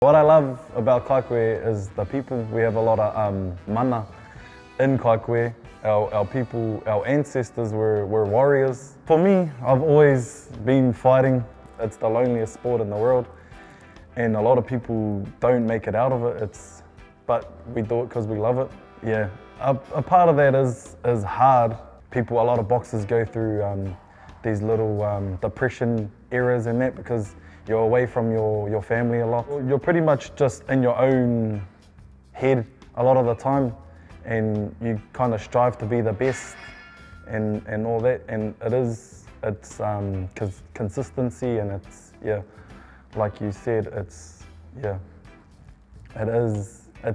What I love about Kaikohe is the people. We have a lot of mana in Kaikohe. Our people, our ancestors were warriors. For me, I've always been fighting. It's the loneliest sport in the world, and a lot of people don't make it out of it. But we do it because we love it. Yeah, a part of that is hard. A lot of boxers go through these little depression eras and that because you're away from your family a lot. You're pretty much just in your own head a lot of the time, and you kind of strive to be the best and all that. And it's consistency, and like you said, it's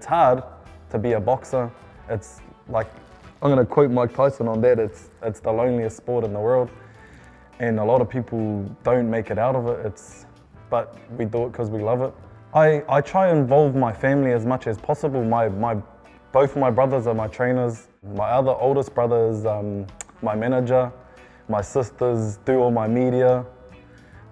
hard to be a boxer. It's like, I'm gonna quote Mike Tyson on that, it's the loneliest sport in the world, and a lot of people don't make it out of it. But we do it because we love it. I try to involve my family as much as possible. Both my brothers are my trainers. My other oldest brother is my manager. My sisters do all my media.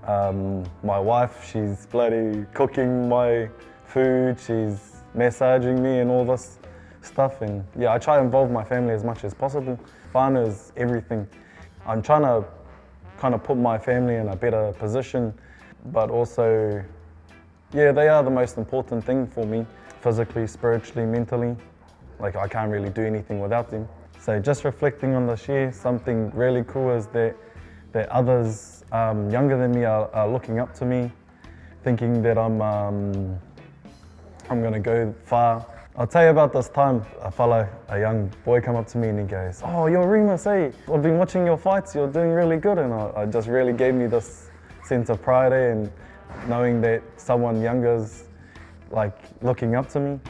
My wife, she's bloody cooking my food. She's massaging me and all this stuff. And yeah, I try to involve my family as much as possible. Whānau is everything. I'm trying to kind of put my family in a better position, but also, yeah, they are the most important thing for me, physically, spiritually, mentally. Like, I can't really do anything without them. So just reflecting on this year, something really cool is that others younger than me are looking up to me, thinking that I'm gonna go far. I'll tell you about this time, a young boy come up to me and he goes, "Oh, you're Remus, hey, I've been watching your fights, you're doing really good." And I just really gave me this sense of pride and knowing that someone younger is like looking up to me.